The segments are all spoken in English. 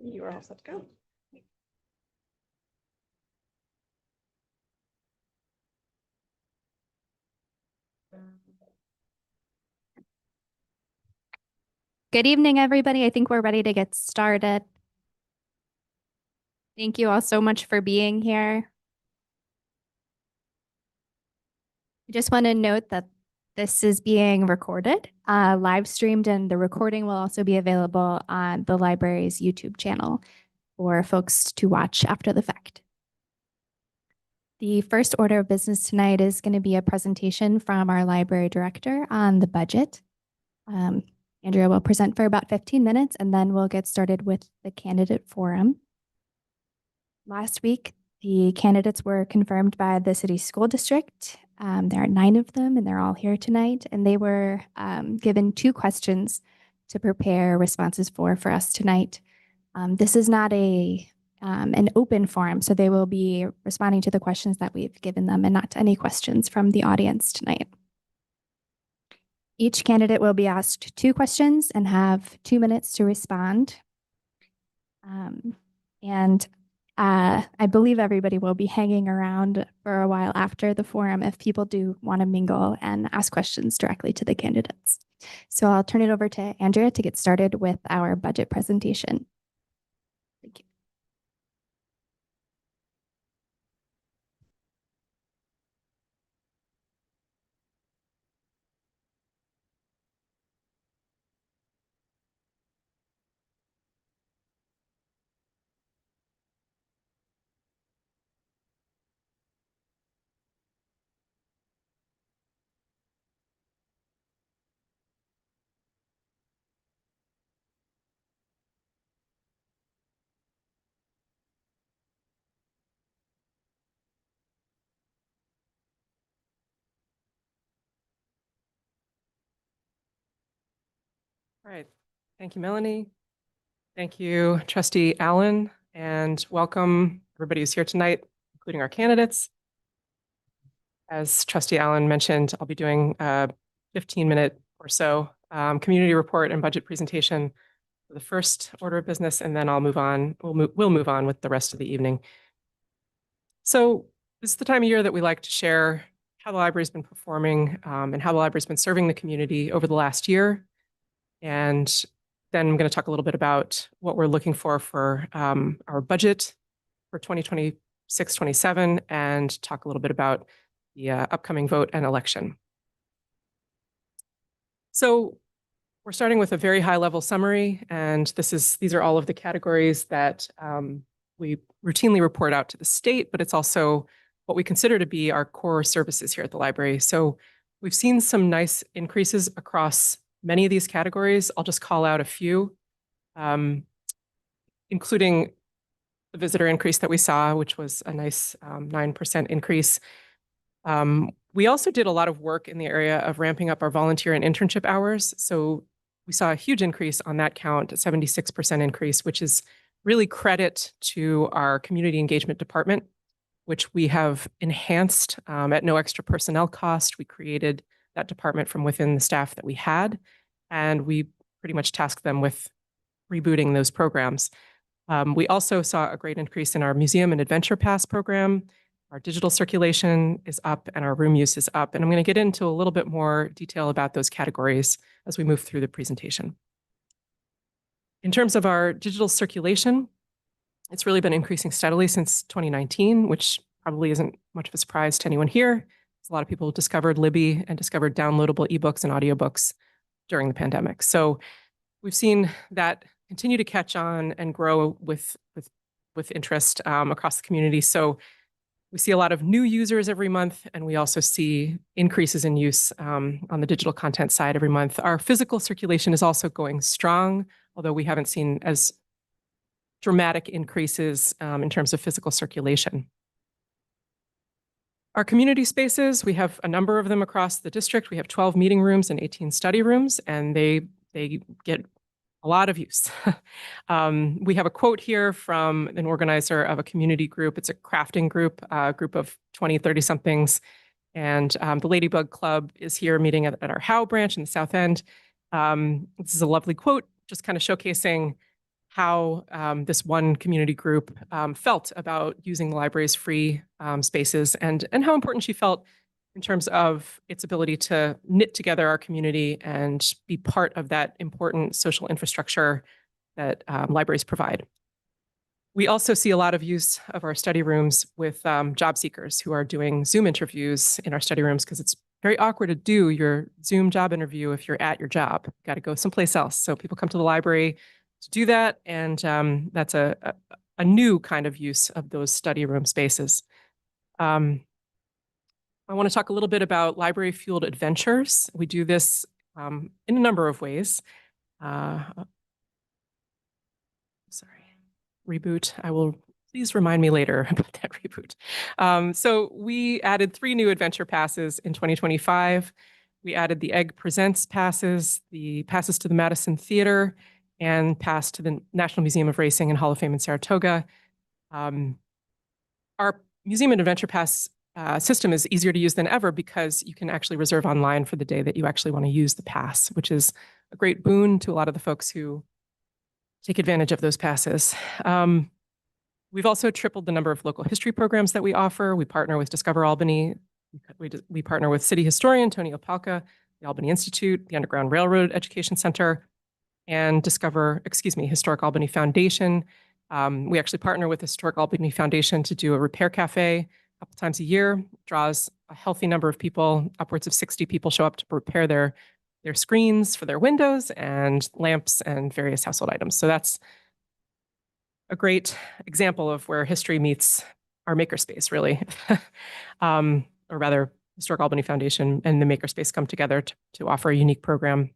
You are all set to go. Good evening, everybody. I think we're ready to get started. Thank you all so much for being here. I just want to note that this is being recorded, live streamed, and the recording will also be available on the library's YouTube channel for folks to watch after the fact. The first order of business tonight is going to be a presentation from our library director on the budget. Andrea will present for about 15 minutes, and then we'll get started with the candidate forum. Last week, the candidates were confirmed by the city school district. There are 9 of them, and they're all here tonight. And they were given 2 questions to prepare responses for us tonight. This is not an open forum, so they will be responding to the questions that we've given them and not to any questions from the audience tonight. Each candidate will be asked 2 questions and have 2 minutes to respond. I believe everybody will be hanging around for a while after the forum if people do want to mingle and ask questions directly to the candidates. So I'll turn it over to Andrea to get started with our budget presentation. Thank you. All right. Thank you, Melanie. Thank you, Trustee Allen, and welcome everybody who's here tonight, including our candidates. As Trustee Allen mentioned, I'll be doing a 15-minute or so community report and budget presentation for the first order of business, and then I'll move on. We'll move on with the rest of the evening. So this is the time of year that we like to share how the library's been performing and how the library's been serving the community over the last year. And then I'm going to talk a little bit about what we're looking for our budget for 2026-27 and talk a little bit about the upcoming vote and election. So we're starting with a very high-level summary, and these are all of the categories that we routinely report out to the state, but it's also what we consider to be our core services here at the library. So we've seen some nice increases across many of these categories. I'll just call out a few, including the visitor increase that we saw, which was a nice 9% increase. We also did a lot of work in the area of ramping up our volunteer and internship hours. So we saw a huge increase on that count, a 76% increase, which is really credit to our community engagement department, which we have enhanced at no extra personnel cost. We created that department from within the staff that we had, and we pretty much tasked them with rebooting those programs. We also saw a great increase in our museum and adventure pass program. Our digital circulation is up and our room use is up. And I'm going to get into a little bit more detail about those categories as we move through the presentation. In terms of our digital circulation, it's really been increasing steadily since 2019, which probably isn't much of a surprise to anyone here. A lot of people discovered Libby and discovered downloadable ebooks and audiobooks during the pandemic. So we've seen that continue to catch on and grow with interest across the community. So we see a lot of new users every month, and we also see increases in use on the digital content side every month. Our physical circulation is also going strong, although we haven't seen as dramatic increases in terms of physical circulation. Our community spaces, we have a number of them across the district. We have 12 meeting rooms and 18 study rooms, and they get a lot of use. We have a quote here from an organizer of a community group. It's a crafting group, a group of 20, 30-somethings. And the Ladybug Club is here meeting at our Howe branch in the South End. This is a lovely quote, just kind of showcasing how this one community group felt about using the library's free spaces and how important she felt in terms of its ability to knit together our community and be part of that important social infrastructure that libraries provide. We also see a lot of use of our study rooms with job seekers who are doing Zoom interviews in our study rooms because it's very awkward to do your Zoom job interview if you're at your job. You got to go someplace else. So people come to the library to do that, and that's a new kind of use of those study room spaces. I want to talk a little bit about library-fueled adventures. We do this in a number of ways. Sorry, reboot. I will please remind me later about that reboot. So we added 3 new adventure passes in 2025. We added the Egg Presents passes, the passes to the Madison Theater, and pass to the National Museum of Racing and Hall of Fame in Saratoga. Our Museum and Adventure Pass system is easier to use than ever because you can actually reserve online for the day that you actually want to use the pass, which is a great boon to a lot of the folks who take advantage of those passes. We've also tripled the number of local history programs that we offer. We partner with Discover Albany. We partner with city historian Tony Opalka, the Albany Institute, the Underground Railroad Education Center, and Historic Albany Foundation. We actually partner with the Historic Albany Foundation to do a repair cafe a couple times a year. Draws a healthy number of people. Upwards of 60 people show up to repair their screens for their windows and lamps and various household items. So that's a great example of where history meets our makerspace, really. Or rather, Historic Albany Foundation and the makerspace come together to offer a unique program.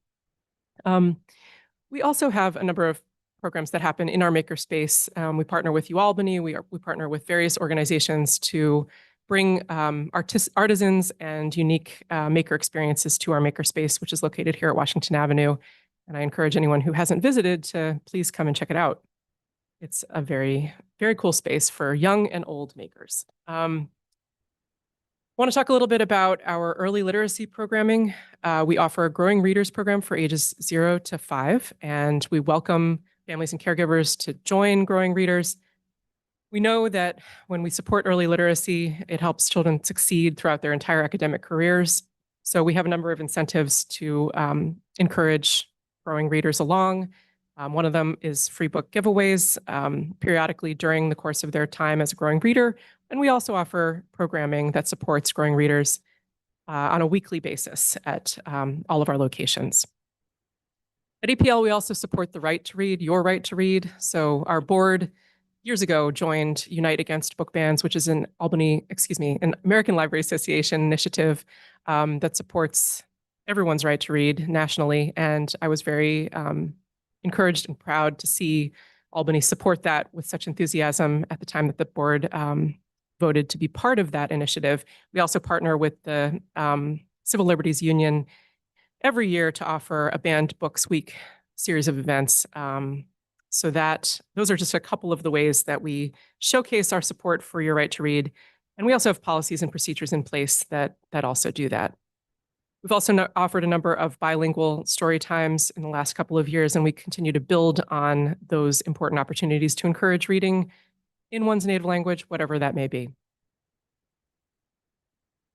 We also have a number of programs that happen in our makerspace. We partner with UAlbany. We partner with various organizations to bring artisans and unique maker experiences to our makerspace, which is located here at Washington Avenue. And I encourage anyone who hasn't visited to please come and check it out. It's a very, very cool space for young and old makers. I want to talk a little bit about our early literacy programming. We offer a growing readers program for ages 0 to 5, and we welcome families and caregivers to join growing readers. We know that when we support early literacy, it helps children succeed throughout their entire academic careers. So we have a number of incentives to encourage growing readers along. One of them is free book giveaways periodically during the course of their time as a growing reader. And we also offer programming that supports growing readers on a weekly basis at all of our locations. At APL, we also support the right to read, your right to read. So our board years ago joined Unite Against Book Bans, which is an American Library Association initiative that supports everyone's right to read nationally. And I was very encouraged and proud to see Albany support that with such enthusiasm at the time that the board voted to be part of that initiative. We also partner with the Civil Liberties Union every year to offer a Banned Books Week series of events. So that those are just a couple of the ways that we showcase our support for your right to read. And we also have policies and procedures in place that also do that. We've also offered a number of bilingual story times in the last couple of years, and we continue to build on those important opportunities to encourage reading in one's native language, whatever that may be.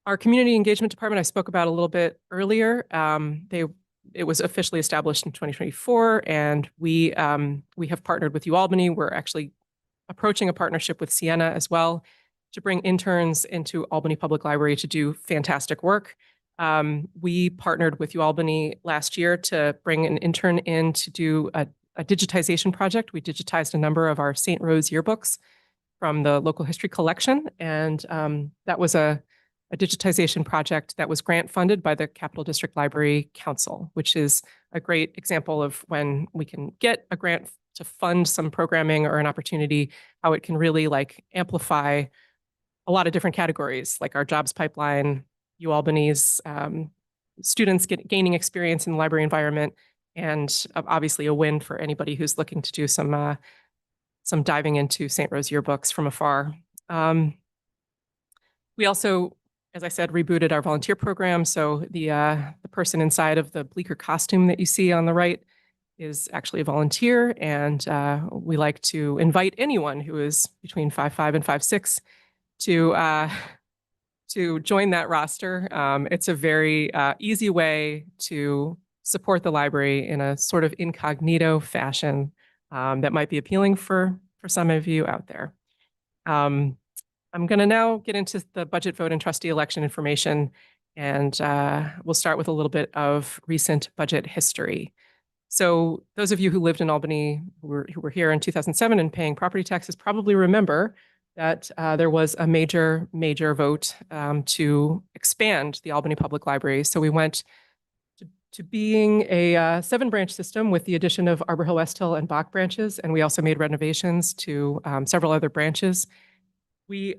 Our community engagement department, I spoke about a little bit earlier. It was officially established in 2024, and we have partnered with UAlbany. We're actually approaching a partnership with Siena as well to bring interns into Albany Public Library to do fantastic work. We partnered with UAlbany last year to bring an intern in to do a digitization project. We digitized a number of our St. Rose yearbooks from the local history collection, and that was a digitization project that was grant funded by the Capital District Library Council, which is a great example of when we can get a grant to fund some programming or an opportunity, how it can really amplify a lot of different categories, like our jobs pipeline, UAlbany's students gaining experience in the library environment, and obviously a win for anybody who's looking to do some diving into St. Rose yearbooks from afar. We also, as I said, rebooted our volunteer program. So the person inside of the Bleecker costume that you see on the right is actually a volunteer, and we like to invite anyone who is between 5'5" and 5'6" to join that roster. It's a very easy way to support the library in a sort of incognito fashion that might be appealing for some of you out there. I'm going to now get into the budget vote and trustee election information, and we'll start with a little bit of recent budget history. So those of you who lived in Albany, who were here in 2007 and paying property taxes, probably remember that there was a major vote to expand the Albany Public Library. So we went to being a 7-branch system with the addition of Arbor Hill, West Hill, and Bach branches, and we also made renovations to several other branches. We,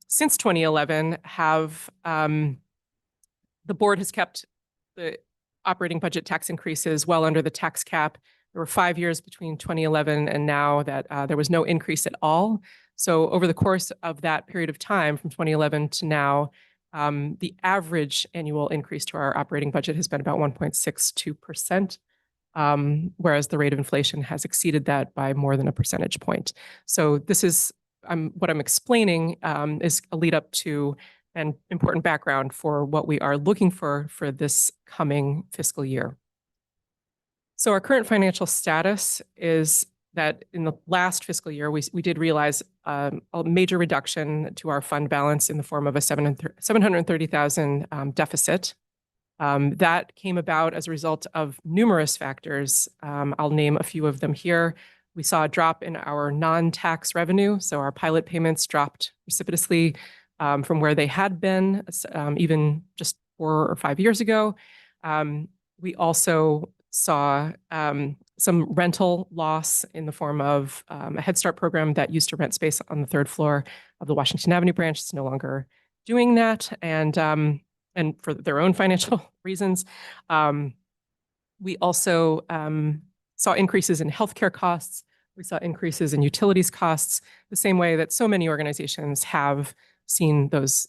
since 2011, have the board has kept the operating budget tax increases well under the tax cap. There were 5 years between 2011 and now that there was no increase at all. So over the course of that period of time, from 2011 to now, the average annual increase to our operating budget has been about 1.62%, whereas the rate of inflation has exceeded that by more than a percentage point. So this is what I'm explaining is a lead up to an important background for what we are looking for this coming fiscal year. So our current financial status is that in the last fiscal year, we did realize a major reduction to our fund balance in the form of a $730,000 deficit. That came about as a result of numerous factors. I'll name a few of them here. We saw a drop in our non-tax revenue, so our pilot payments dropped precipitously from where they had been even just 4 or 5 years ago. We also saw some rental loss in the form of a Head Start program that used to rent space on the 3rd floor of the Washington Avenue branch. It's no longer doing that, and for their own financial reasons. We also saw increases in healthcare costs. We saw increases in utilities costs, the same way that so many organizations have seen those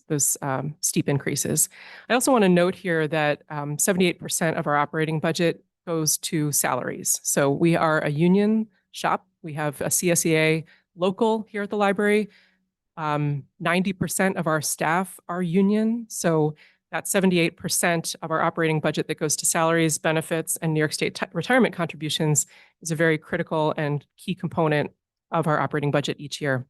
steep increases. I also want to note here that 78% of our operating budget goes to salaries. So we are a union shop. We have a CSEA local here at the library. 90% of our staff are union. So that 78% of our operating budget that goes to salaries, benefits, and New York State retirement contributions is a very critical and key component of our operating budget each year.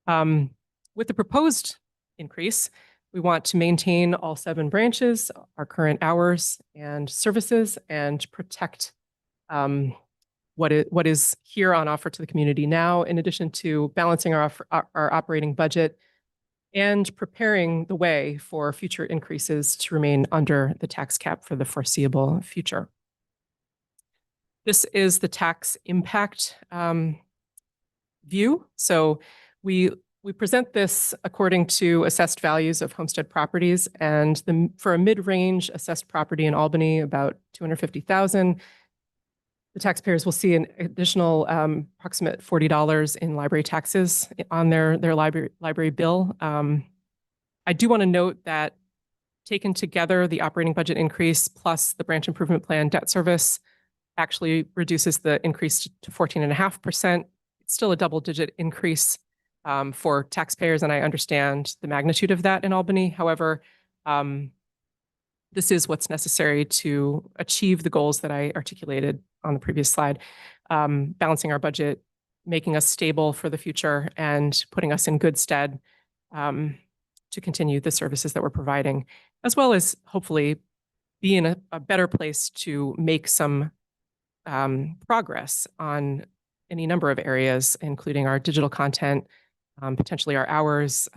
With the proposed increase, we want to maintain all 7 branches, our current hours and services, and protect what is here on offer to the community now, in addition to balancing our operating budget and preparing the way for future increases to remain under the tax cap for the foreseeable future. This is the tax impact view. So we present this according to assessed values of homestead properties, and for a mid-range assessed property in Albany, about $250,000, the taxpayers will see an additional approximate $40 in library taxes on their library bill. I do want to note that taken together, the operating budget increase plus the branch improvement plan debt service actually reduces the increase to 14.5%. It's still a double-digit increase for taxpayers, and I understand the magnitude of that in Albany. However, this is what's necessary to achieve the goals that I articulated on the previous slide, balancing our budget, making us stable for the future, and putting us in good stead to continue the services that we're providing, as well as hopefully be in a better place to make some progress on any number of areas, including our digital content, potentially our hours.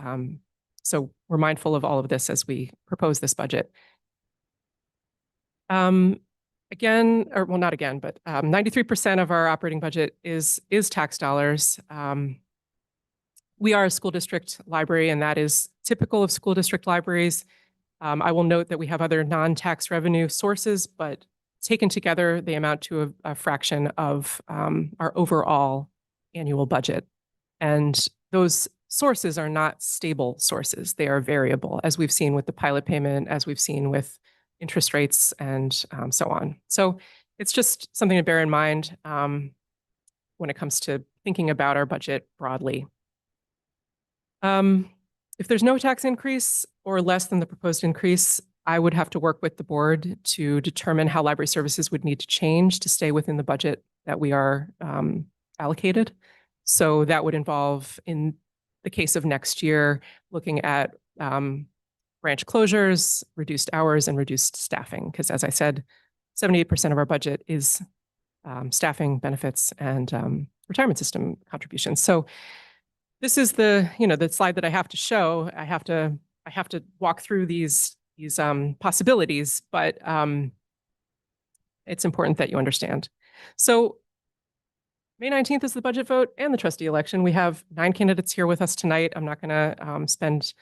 So we're mindful of all of this as we propose this budget. Again, or well, not again, but 93% of our operating budget is tax dollars. We are a school district library, and that is typical of school district libraries. I will note that we have other non-tax revenue sources, but taken together, they amount to a fraction of our overall annual budget. And those sources are not stable sources. They are variable, as we've seen with the pilot payment, as we've seen with interest rates, and so on. So it's just something to bear in mind when it comes to thinking about our budget broadly. If there's no tax increase or less than the proposed increase, I would have to work with the board to determine how library services would need to change to stay within the budget that we are allocated. So that would involve, in the case of next year, looking at branch closures, reduced hours, and reduced staffing. Because as I said, 78% of our budget is staffing, benefits, and retirement system contributions. So this is the slide that I have to show. I have to walk through these possibilities, but it's important that you understand. So May 19th is the budget vote and the trustee election. We have 9 candidates here with us tonight. I'm not going to spend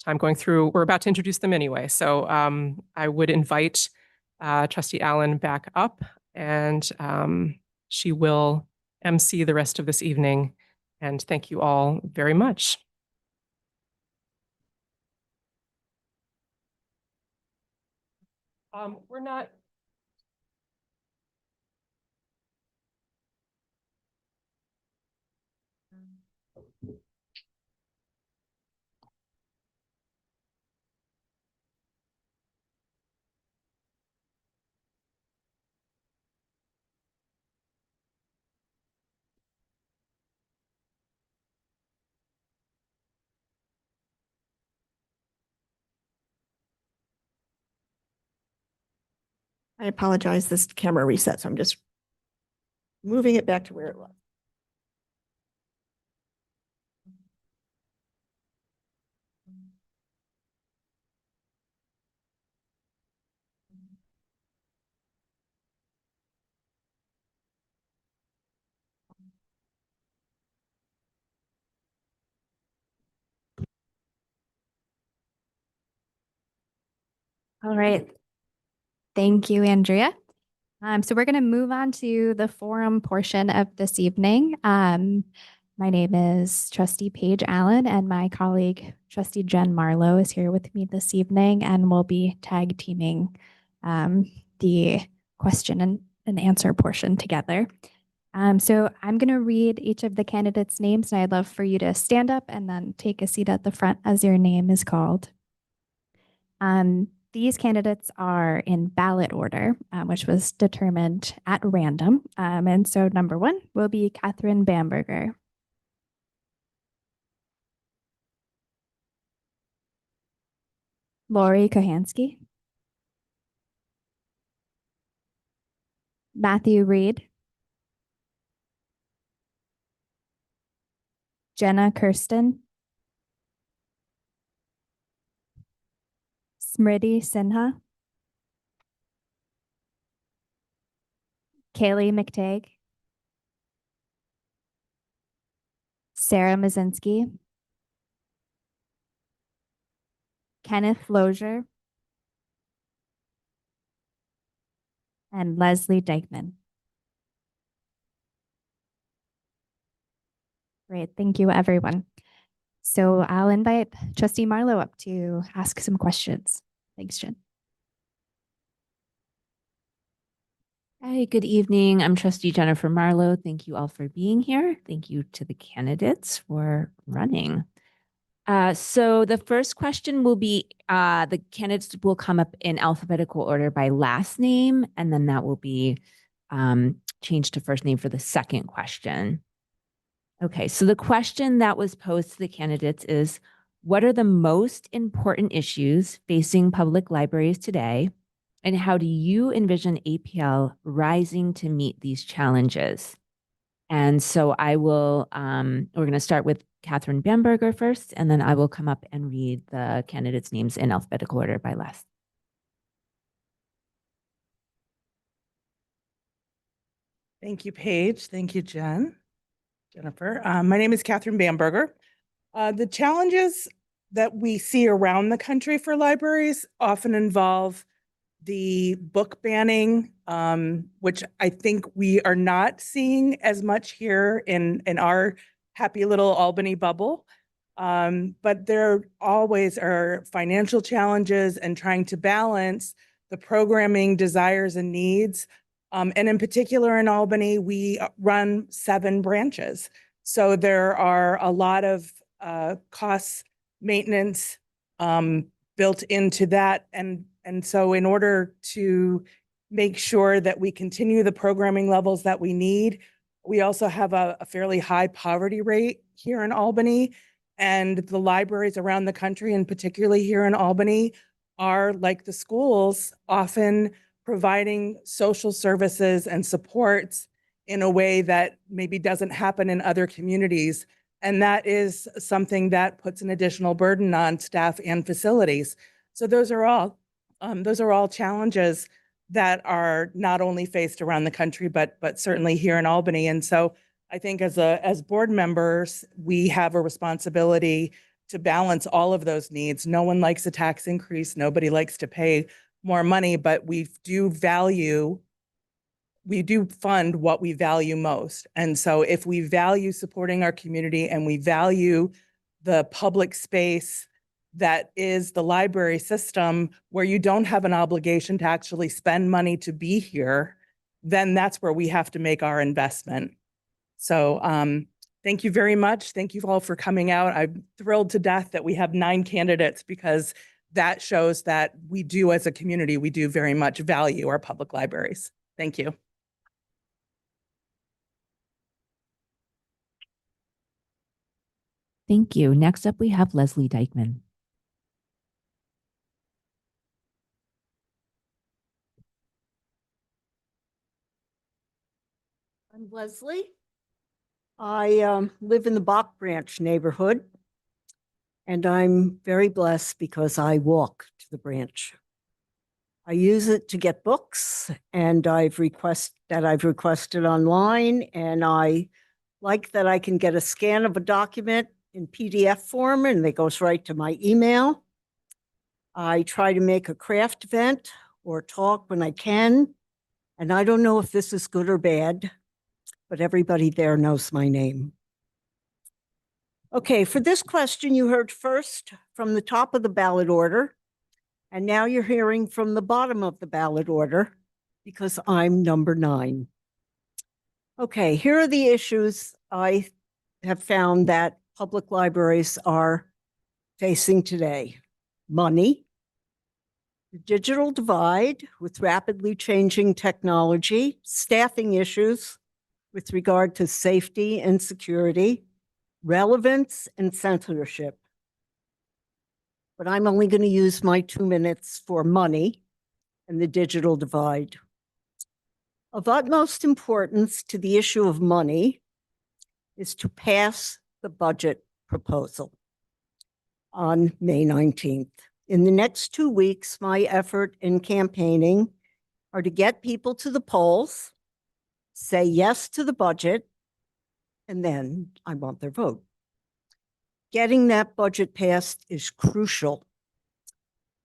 time going through. We're about to introduce them anyway. So I would invite Trustee Allen back up, and she will MC the rest of this evening. And thank you all very much. We're not. I apologize, this camera reset, so I'm just moving it back to where it was. All right. Thank you, Andrea. So we're going to move on to the forum portion of this evening. My name is Trustee Paige Allen, and my colleague, Trustee Jen Marlowe, is here with me this evening, and we'll be tag teaming the question and answer portion together. So I'm going to read each of the candidates' names, and I'd love for you to stand up and then take a seat at the front as your name is called. These candidates are in ballot order, which was determined at random. And so number 1 will be Catherine Bamberger. Lori Kohansky. Matthew Reed. Jenna Kirsten. Smriti Sinha. Kaylee McTagg. Sarah Mazinski. Kenneth Lozier. And Leslie Dykeman. Great, thank you, everyone. So I'll invite Trustee Marlowe up to ask some questions. Thanks, Jen. Hi, good evening. I'm Trustee Jennifer Marlowe. Thank you all for being here. Thank you to the candidates for running. So the first question will be, the candidates will come up in alphabetical order by last name, and then that will be changed to first name for the second question. Okay, so the question that was posed to the candidates is, what are the most important issues facing public libraries today? And how do you envision APL rising to meet these challenges? And so I will, we're going to start with Catherine Bamberger first, and then I will come up and read the candidates' names in alphabetical order by last. Thank you, Paige. Thank you, Jennifer. My name is Catherine Bamberger. The challenges that we see around the country for libraries often involve the book banning, which I think we are not seeing as much here in our happy little Albany bubble. But there always are financial challenges and trying to balance the programming desires and needs And in particular in Albany, we run 7 branches. So there are a lot of costs, maintenance built into that. And so in order to make sure that we continue the programming levels that we need, we also have a fairly high poverty rate here in Albany. And the libraries around the country, and particularly here in Albany, are like the schools, often providing social services and supports in a way that maybe doesn't happen in other communities. And that is something that puts an additional burden on staff and facilities. So those are all challenges that are not only faced around the country, but certainly here in Albany. And so I think as board members, we have a responsibility to balance all of those needs. No one likes a tax increase. Nobody likes to pay more money, but we do fund what we value most. And so if we value supporting our community and we value the public space that is the library system, where you don't have an obligation to actually spend money to be here, then that's where we have to make our investment. So thank you very much. Thank you all for coming out. I'm thrilled to death that we have 9 candidates, because that shows that we do, as a community, we do very much value our public libraries. Thank you. Thank you. Next up, we have Leslie Dykeman. I'm Leslie. I live in the Bach Branch neighborhood, and I'm very blessed because I walk to the branch. I use it to get books, and I've requested online, and I like that I can get a scan of a document in PDF form, and it goes right to my email. I try to make a craft event or talk when I can, and I don't know if this is good or bad, but everybody there knows my name. Okay, for this question, you heard first from the top of the ballot order, and now you're hearing from the bottom of the ballot order, because I'm number 9. Okay, here are the issues I have found that public libraries are facing today. Money, the digital divide with rapidly changing technology, staffing issues with regard to safety and security, relevance and censorship. But I'm only going to use my 2 minutes for money and the digital divide. Of utmost importance to the issue of money is to pass the budget proposal on May 19th. In the next 2 weeks, my effort in campaigning are to get people to the polls, say yes to the budget, and then I want their vote. Getting that budget passed is crucial.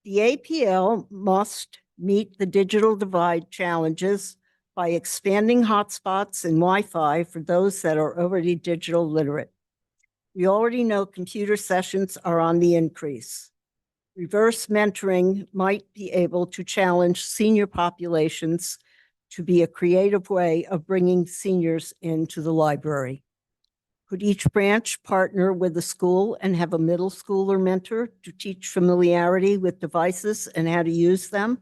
The APL must meet the digital divide challenges by expanding hotspots and Wi-Fi for those that are already digital literate. We already know computer sessions are on the increase. Reverse mentoring might be able to challenge senior populations to be a creative way of bringing seniors into the library. Could each branch partner with a school and have a middle schooler mentor to teach familiarity with devices and how to use them?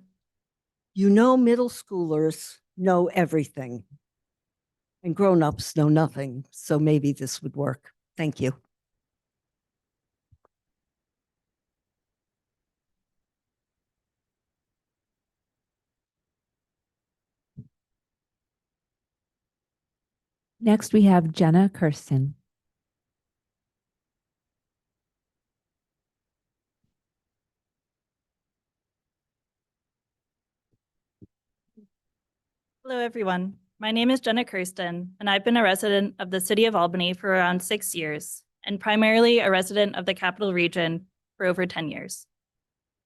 You know, middle schoolers know everything, and grown-ups know nothing, so maybe this would work. Thank you. Next, we have Jenna Kirsten. Hello, everyone. My name is Jenna Kirsten, and I've been a resident of the city of Albany for around 6 years, and primarily a resident of the Capital Region for over 10 years.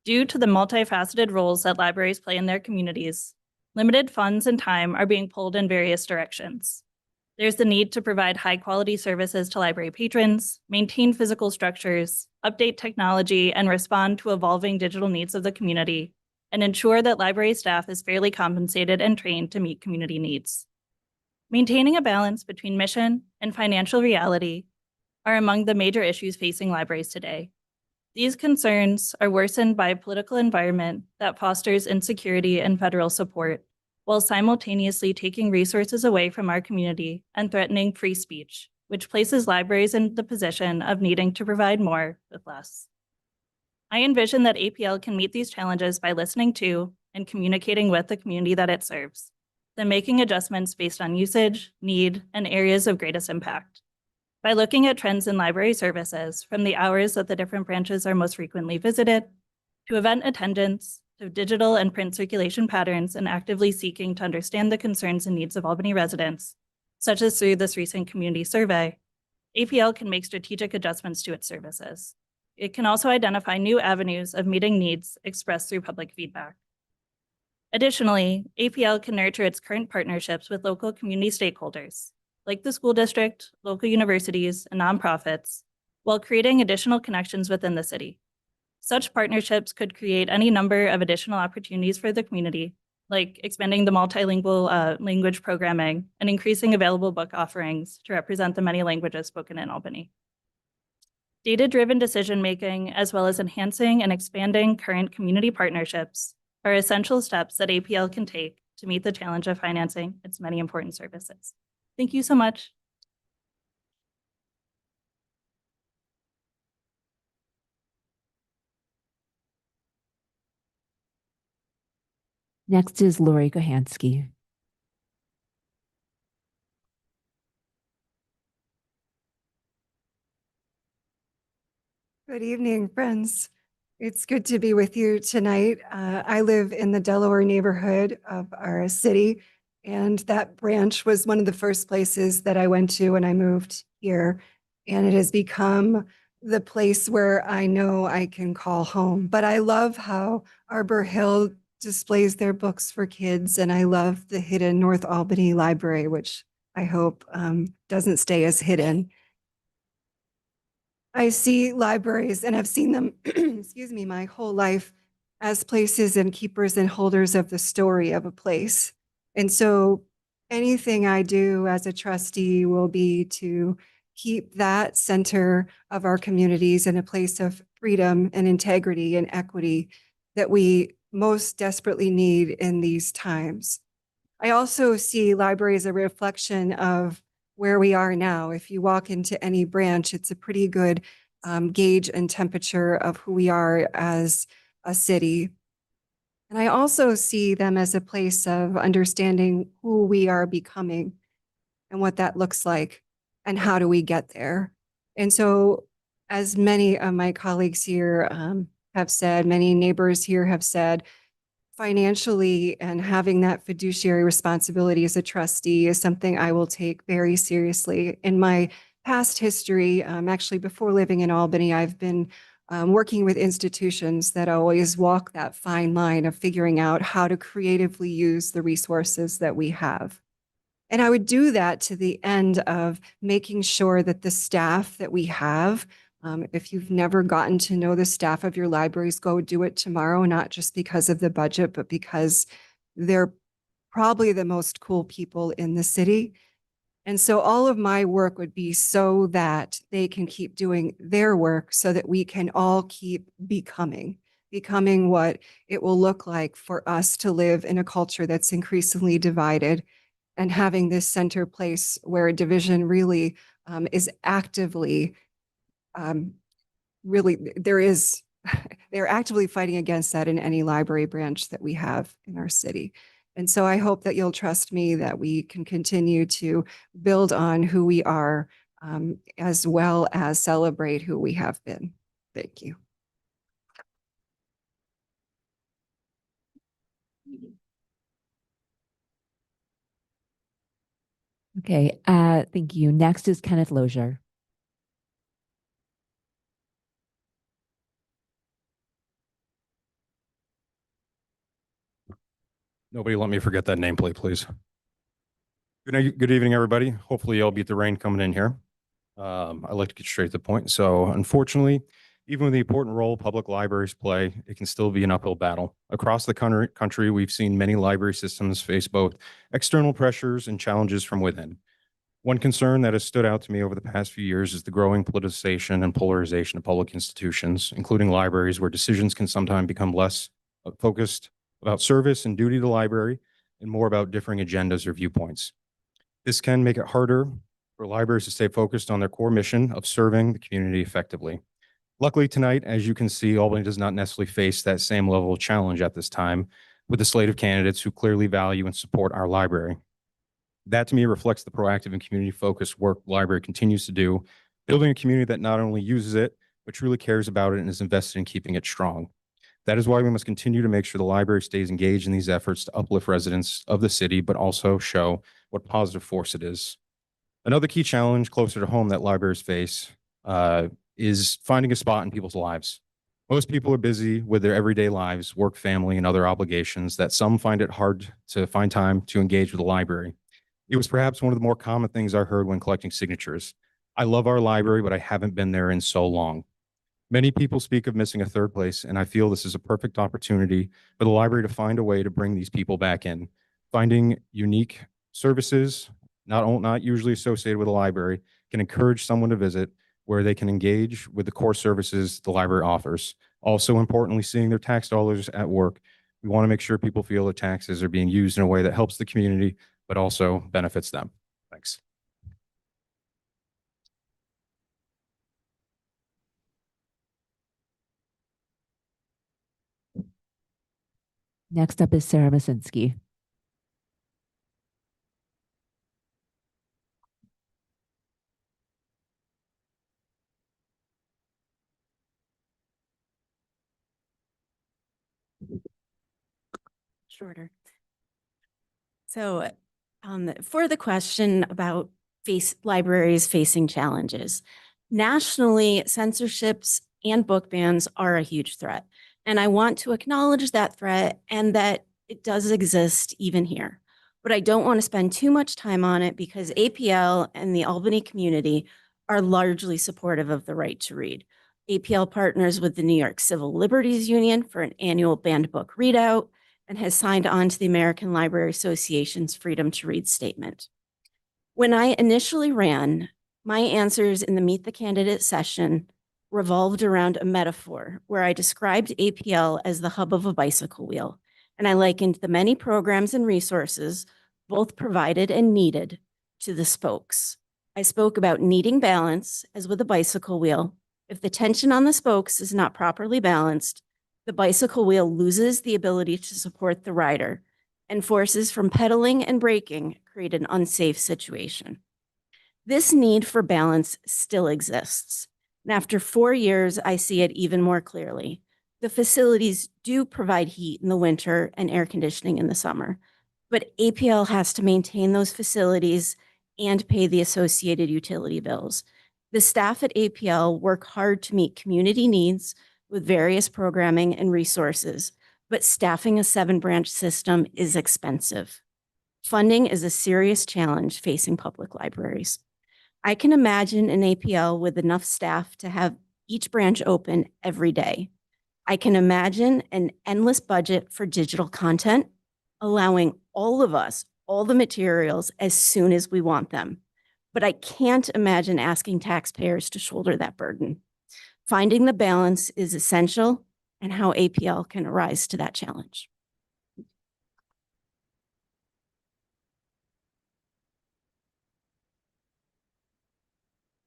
Due to the multifaceted roles that libraries play in their communities, limited funds and time are being pulled in various directions. There's the need to provide high-quality services to library patrons, maintain physical structures, update technology, and respond to evolving digital needs of the community, and ensure that library staff is fairly compensated and trained to meet community needs. Maintaining a balance between mission and financial reality are among the major issues facing libraries today. These concerns are worsened by a political environment that fosters insecurity and federal support, while simultaneously taking resources away from our community and threatening free speech, which places libraries in the position of needing to provide more with less. I envision that APL can meet these challenges by listening to and communicating with the community that it serves, then making adjustments based on usage, need, and areas of greatest impact. By looking at trends in library services from the hours that the different branches are most frequently visited, to event attendance, to digital and print circulation patterns, and actively seeking to understand the concerns and needs of Albany residents, such as through this recent community survey, APL can make strategic adjustments to its services. It can also identify new avenues of meeting needs expressed through public feedback. Additionally, APL can nurture its current partnerships with local community stakeholders, like the school district, local universities, and nonprofits, while creating additional connections within the city. Such partnerships could create any number of additional opportunities for the community, like expanding the multilingual language programming and increasing available book offerings to represent the many languages spoken in Albany. Data-driven decision-making, as well as enhancing and expanding current community partnerships, are essential steps that APL can take to meet the challenge of financing its many important services. Thank you so much. Next is Lori Gohansky. Good evening, friends. It's good to be with you tonight. I live in the Delaware neighborhood of our city, and that branch was one of the first places that I went to when I moved here. And it has become the place where I know I can call home. But I love how Arbor Hill displays their books for kids, and I love the hidden North Albany Library, which I hope doesn't stay as hidden. I see libraries, and I've seen them, excuse me, my whole life as places and keepers and holders of the story of a place. And so anything I do as a trustee will be to keep that center of our communities in a place of freedom and integrity and equity that we most desperately need in these times. I also see library as a reflection of where we are now. If you walk into any branch, it's a pretty good gauge and temperature of who we are as a city. And I also see them as a place of understanding who we are becoming and what that looks like and how do we get there. And so, as many of my colleagues here have said, many neighbors here have said, financially and having that fiduciary responsibility as a trustee is something I will take very seriously. In my past history, actually before living in Albany, I've been working with institutions that always walk that fine line of figuring out how to creatively use the resources that we have. And I would do that to the end of making sure that the staff that we have, if you've never gotten to know the staff of your libraries, go do it tomorrow, not just because of the budget, but because they're probably the most cool people in the city. And so all of my work would be so that they can keep doing their work so that we can all keep becoming what it will look like for us to live in a culture that's increasingly divided, and having this center place where division really is actively they're actively fighting against that in any library branch that we have in our city. And so I hope that you'll trust me that we can continue to build on who we are as well as celebrate who we have been. Thank you. Okay, thank you. Next is Kenneth Lozier. Nobody let me forget that nameplate, please. Good evening, everybody. Hopefully you'll beat the rain coming in here. I'd like to get straight to the point. So unfortunately, Even with the important role public libraries play, it can still be an uphill battle. Across the country, we've seen many library systems face both external pressures and challenges from within. One concern that has stood out to me over the past few years is the growing politicization and polarization of public institutions, including libraries, where decisions can sometimes become less focused about service and duty to the library and more about differing agendas or viewpoints. This can make it harder for libraries to stay focused on their core mission of serving the community effectively. Luckily tonight, as you can see, Albany does not necessarily face that same level of challenge at this time with a slate of candidates who clearly value and support our library. That to me reflects the proactive and community-focused work the library continues to do, building a community that not only uses it, but truly cares about it and is invested in keeping it strong. That is why we must continue to make sure the library stays engaged in these efforts to uplift residents of the city, but also show what positive force it is. Another key challenge closer to home that libraries face is finding a spot in people's lives. Most people are busy with their everyday lives, work, family, and other obligations that some find it hard to find time to engage with the library. It was perhaps one of the more common things I heard when collecting signatures. I love our library, but I haven't been there in so long. Many people speak of missing a third place, and I feel this is a perfect opportunity for the library to find a way to bring these people back in. Finding unique services, not usually associated with a library, can encourage someone to visit where they can engage with the core services the library offers. Also importantly, seeing their tax dollars at work. We want to make sure people feel their taxes are being used in a way that helps the community, but also benefits them. Thanks. Next up is Sarah Masinski. Shorter. So for the question about libraries facing challenges, nationally, censorships and book bans are a huge threat. And I want to acknowledge that threat and that it does exist even here. But I don't want to spend too much time on it because APL and the Albany community are largely supportive of the right to read. APL partners with the New York Civil Liberties Union for an annual banned book readout and has signed on to the American Library Association's Freedom to Read statement. When I initially ran, my answers in the Meet the Candidate session revolved around a metaphor where I described APL as the hub of a bicycle wheel, and I likened the many programs and resources, both provided and needed, to the spokes. I spoke about needing balance, as with a bicycle wheel. If the tension on the spokes is not properly balanced, the bicycle wheel loses the ability to support the rider, and forces from pedaling and braking create an unsafe situation. This need for balance still exists. And after 4 years, I see it even more clearly. The facilities do provide heat in the winter and air conditioning in the summer, but APL has to maintain those facilities and pay the associated utility bills. The staff at APL work hard to meet community needs with various programming and resources, but staffing a 7-branch system is expensive. Funding is a serious challenge facing public libraries. I can imagine an APL with enough staff to have each branch open every day. I can imagine an endless budget for digital content, allowing all of us all the materials as soon as we want them. But I can't imagine asking taxpayers to shoulder that burden. Finding the balance is essential, and how APL can rise to that challenge.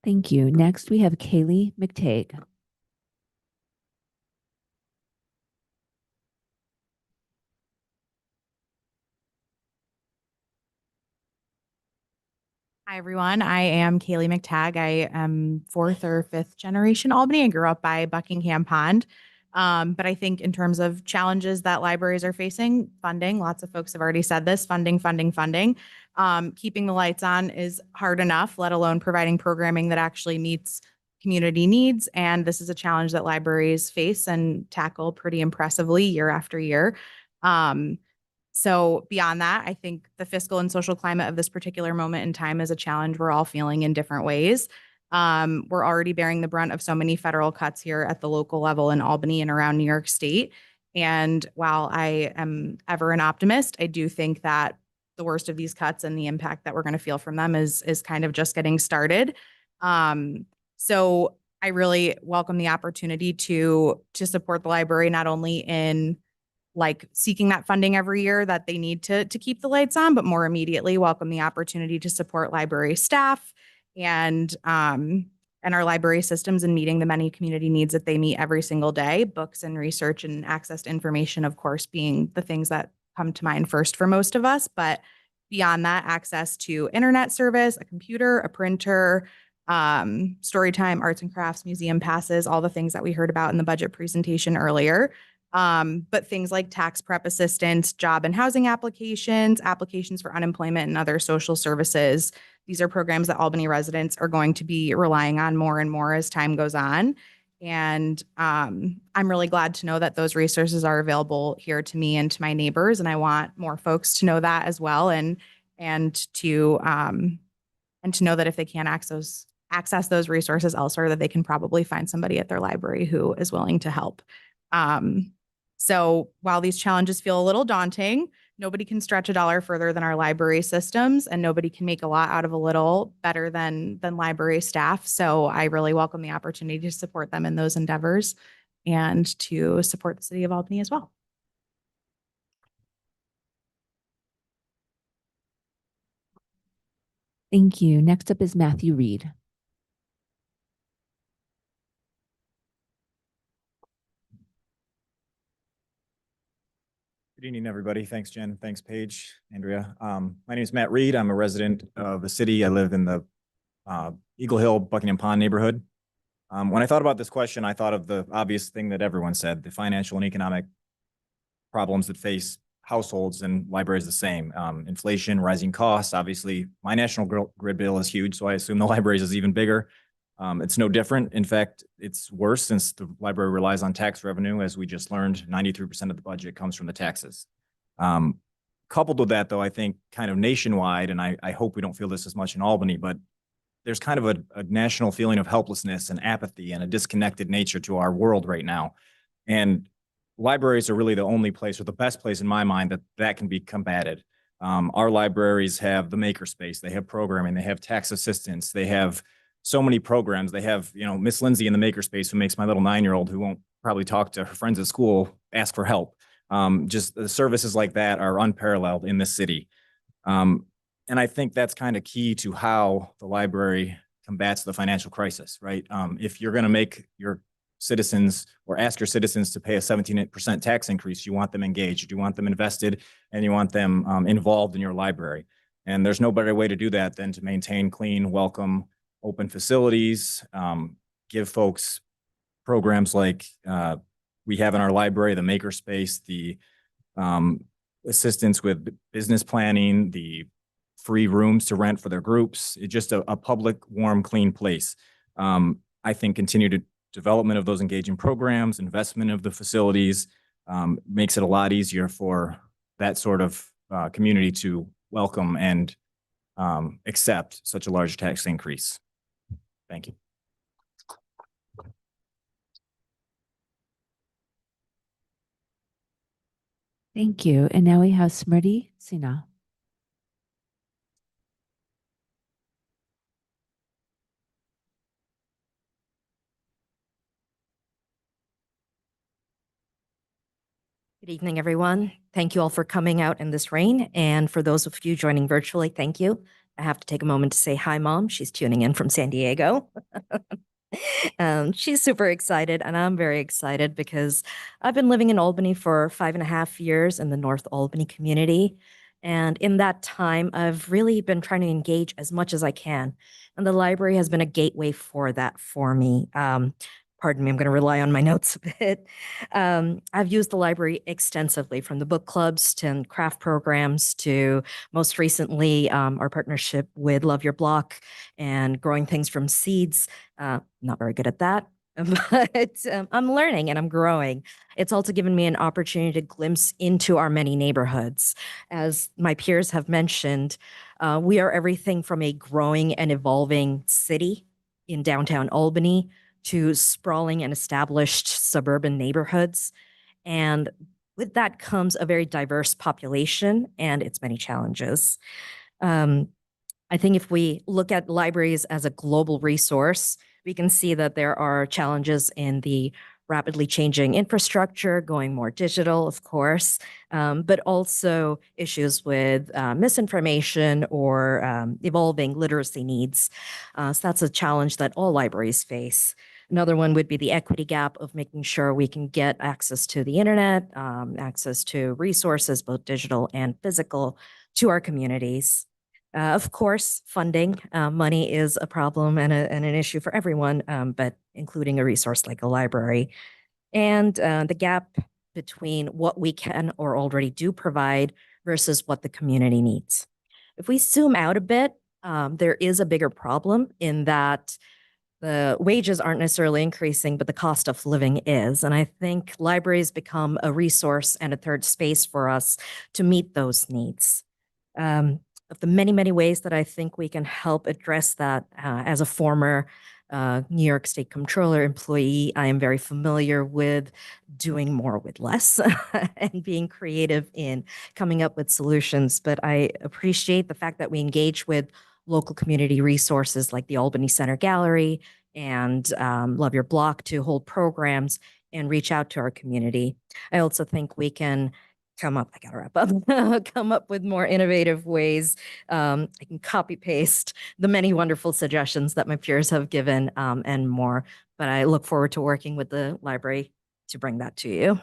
Thank you. Next, we have Kaylee McTague. Hi, everyone. I am Kaylee McTagg. I am 4th or 5th generation Albany. I grew up by Buckingham Pond. But I think in terms of challenges that libraries are facing, funding, lots of folks have already said this, funding. Keeping the lights on is hard enough, let alone providing programming that actually meets community needs. And this is a challenge that libraries face and tackle pretty impressively year after year. So beyond that, I think the fiscal and social climate of this particular moment in time is a challenge we're all feeling in different ways. We're already bearing the brunt of so many federal cuts here at the local level in Albany and around New York State. And while I am ever an optimist, I do think that the worst of these cuts and the impact that we're going to feel from them is kind of just getting started. So I really welcome the opportunity to support the library, not only in like seeking that funding every year that they need to keep the lights on, but more immediately welcome the opportunity to support library staff and our library systems and meeting the many community needs that they meet every single day. Books and research and access to information, of course, being the things that come to mind first for most of us. But beyond that, access to internet service, a computer, a printer, story time, arts and crafts, museum passes, all the things that we heard about in the budget presentation earlier. But things like tax prep assistance, job and housing applications, applications for unemployment and other social services. These are programs that Albany residents are going to be relying on more and more as time goes on. And I'm really glad to know that those resources are available here to me and to my neighbors. And I want more folks to know that as well. And to know that if they can't access those resources elsewhere, that they can probably find somebody at their library who is willing to help. So while these challenges feel a little daunting, nobody can stretch a dollar further than our library systems, and nobody can make a lot out of a little better than library staff. So I really welcome the opportunity to support them in those endeavors and to support the city of Albany as well. Thank you. Next up is Matthew Reed. Good evening, everybody. Thanks, Jen. Thanks, Paige, Andrea. My name is Matt Reed. I'm a resident of the city. I live in the Eagle Hill, Buckingham Pond neighborhood. When I thought about this question, I thought of the obvious thing that everyone said, the financial and economic problems that face households and libraries the same. Inflation, rising costs. Obviously, my national grid bill is huge, so I assume the libraries is even bigger. It's no different. In fact, it's worse since the library relies on tax revenue. As we just learned, 93% of the budget comes from the taxes. Coupled with that, though, I think kind of nationwide, and I hope we don't feel this as much in Albany, but there's kind of a national feeling of helplessness and apathy and a disconnected nature to our world right now. And libraries are really the only place, or the best place in my mind, that can be combated. Our libraries have the makerspace, they have programming, they have tax assistance, they have so many programs. They have, Miss Lindsay in the makerspace who makes my little 9-year-old who won't probably talk to her friends at school ask for help. Just the services like that are unparalleled in this city. And I think that's kind of key to how the library combats the financial crisis, right? If you're going to make your citizens or ask your citizens to pay a 17% tax increase, you want them engaged, you want them invested, and you want them involved in your library. And there's no better way to do that than to maintain clean, welcome, open facilities, give folks programs like we have in our library, the makerspace, the assistance with business planning, the free rooms to rent for their groups. It's just a public, warm, clean place. I think continued development of those engaging programs, investment of the facilities makes it a lot easier for that sort of community to welcome and accept such a large tax increase. Thank you. Thank you. And now we have Smriti Sinha. Good evening, everyone. Thank you all for coming out in this rain. And for those of you joining virtually, thank you. I have to take a moment to say hi, Mom. She's tuning in from San Diego. She's super excited, and I'm very excited because I've been living in Albany for 5.5 years in the North Albany community. And in that time, I've really been trying to engage as much as I can. And the library has been a gateway for that for me. Pardon me, I'm going to rely on my notes a bit. I've used the library extensively, from the book clubs to craft programs to most recently our partnership with Love Your Block and growing things from seeds. Not very good at that, but I'm learning and I'm growing. It's also given me an opportunity to glimpse into our many neighborhoods. As my peers have mentioned, we are everything from a growing and evolving city in downtown Albany to sprawling and established suburban neighborhoods. And with that comes a very diverse population and its many challenges. I think if we look at libraries as a global resource, we can see that there are challenges in the rapidly changing infrastructure, going more digital, of course, but also issues with misinformation or evolving literacy needs. So that's a challenge that all libraries face. Another one would be the equity gap of making sure we can get access to the internet, access to resources, both digital and physical, to our communities. Of course, funding, money is a problem and an issue for everyone, but including a resource like a library. And the gap between what we can or already do provide versus what the community needs. If we zoom out a bit, there is a bigger problem in that the wages aren't necessarily increasing, but the cost of living is. And I think libraries become a resource and a third space for us to meet those needs. Of the many, many ways that I think we can help address that, as a former New York State Comptroller employee, I am very familiar with doing more with less and being creative in coming up with solutions. But I appreciate the fact that we engage with local community resources like the Albany Center Gallery and Love Your Block to hold programs and reach out to our community. I also think we can come up with more innovative ways. I can copy paste the many wonderful suggestions that my peers have given, and more, but I look forward to working with the library to bring that to you.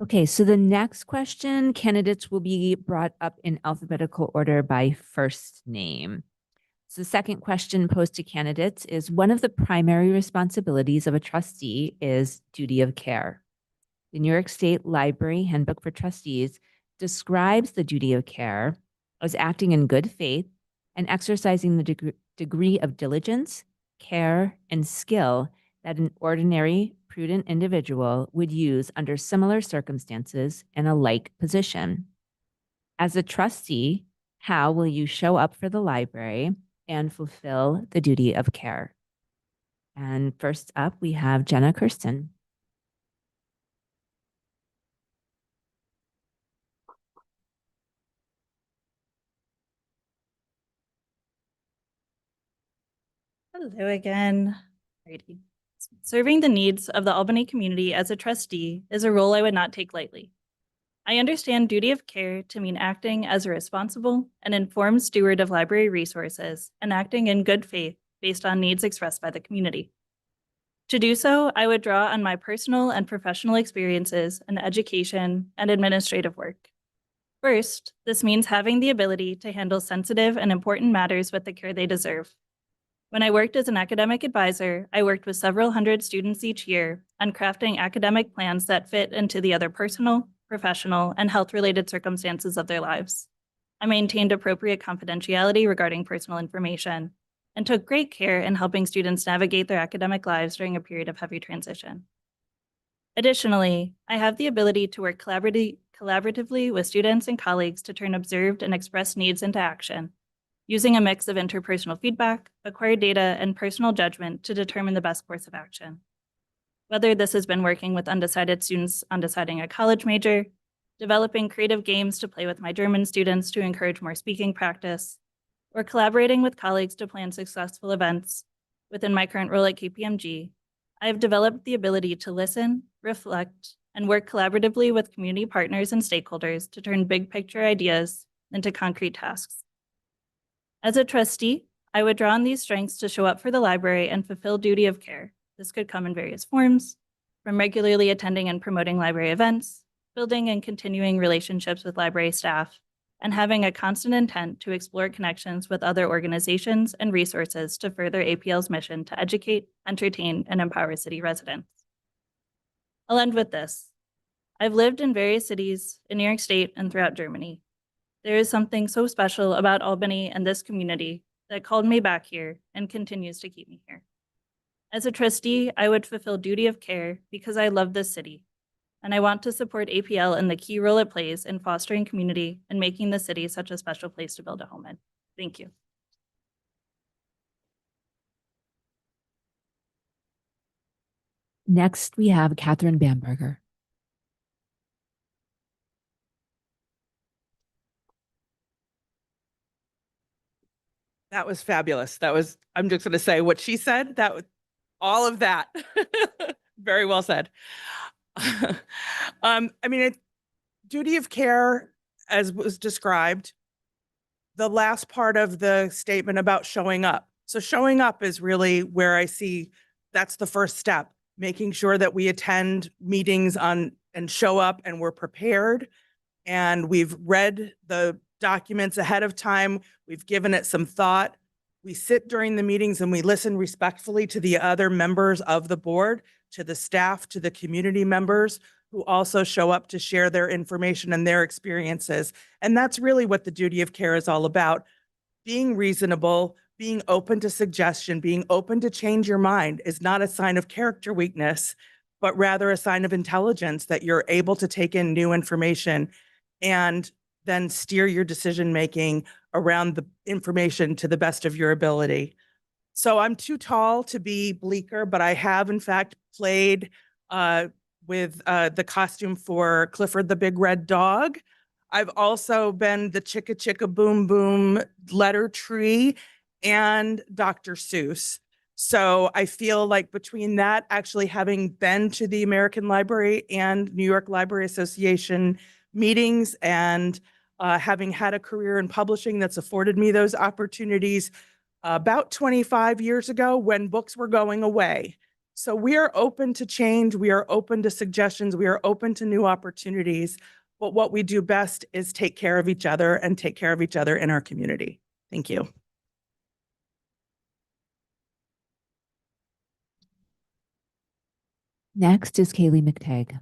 Okay, so the next question, candidates will be brought up in alphabetical order by first name. So the second question posed to candidates is, one of the primary responsibilities of a trustee is duty of care. The New York State Library Handbook for Trustees describes the duty of care as acting in good faith and exercising the degree of diligence, care, and skill that an ordinary, prudent individual would use under similar circumstances in a like position. As a trustee, how will you show up for the library and fulfill the duty of care? And first up, we have Jenna Kirsten. Hello again. Alrighty. Serving the needs of the Albany community as a trustee is a role I would not take lightly. I understand duty of care to mean acting as a responsible and informed steward of library resources and acting in good faith based on needs expressed by the community. To do so, I would draw on my personal and professional experiences in education and administrative work. First, this means having the ability to handle sensitive and important matters with the care they deserve. When I worked as an academic advisor, I worked with several hundred students each year on crafting academic plans that fit into the other personal, professional, and health-related circumstances of their lives. I maintained appropriate confidentiality regarding personal information and took great care in helping students navigate their academic lives during a period of heavy transition. Additionally, I have the ability to work collaboratively with students and colleagues to turn observed and expressed needs into action, using a mix of interpersonal feedback, acquired data, and personal judgment to determine the best course of action. Whether this has been working with undecided students on deciding a college major, developing creative games to play with my German students to encourage more speaking practice, or collaborating with colleagues to plan successful events within my current role at KPMG, I have developed the ability to listen, reflect, and work collaboratively with community partners and stakeholders to turn big picture ideas into concrete tasks. As a trustee, I would draw on these strengths to show up for the library and fulfill duty of care. This could come in various forms, from regularly attending and promoting library events, building and continuing relationships with library staff, and having a constant intent to explore connections with other organizations and resources to further APL's mission to educate, entertain, and empower city residents. I'll end with this. I've lived in various cities in New York State and throughout Germany. There is something so special about Albany and this community that called me back here and continues to keep me here. As a trustee, I would fulfill duty of care because I love this city. and I want to support APL in the key role it plays in fostering community and making the city such a special place to build a home in. Thank you. Next, we have Catherine Bamberger. That was fabulous. I'm just going to say what she said, all of that. Very well said. Duty of care, as was described, the last part of the statement about showing up. So showing up is really where I see that's the first step, making sure that we attend meetings and show up and we're prepared. And we've read the documents ahead of time. We've given it some thought. We sit during the meetings and we listen respectfully to the other members of the board, to the staff, to the community members who also show up to share their information and their experiences. And that's really what the duty of care is all about. Being reasonable, being open to suggestion, being open to change your mind is not a sign of character weakness, but rather a sign of intelligence that you're able to take in new information and then steer your decision-making around the information to the best of your ability. So I'm too tall to be Bleecker, but I have in fact played with the costume for Clifford the Big Red Dog. I've also been the Chicka Chicka Boom Boom Letter Tree and Dr. Seuss. So I feel like between that, actually having been to the American Library and New York Library Association meetings and having had a career in publishing that's afforded me those opportunities about 25 years ago when books were going away. So we are open to change. We are open to suggestions. We are open to new opportunities. But what we do best is take care of each other and take care of each other in our community. Thank you. Next is Kaylee McTagg.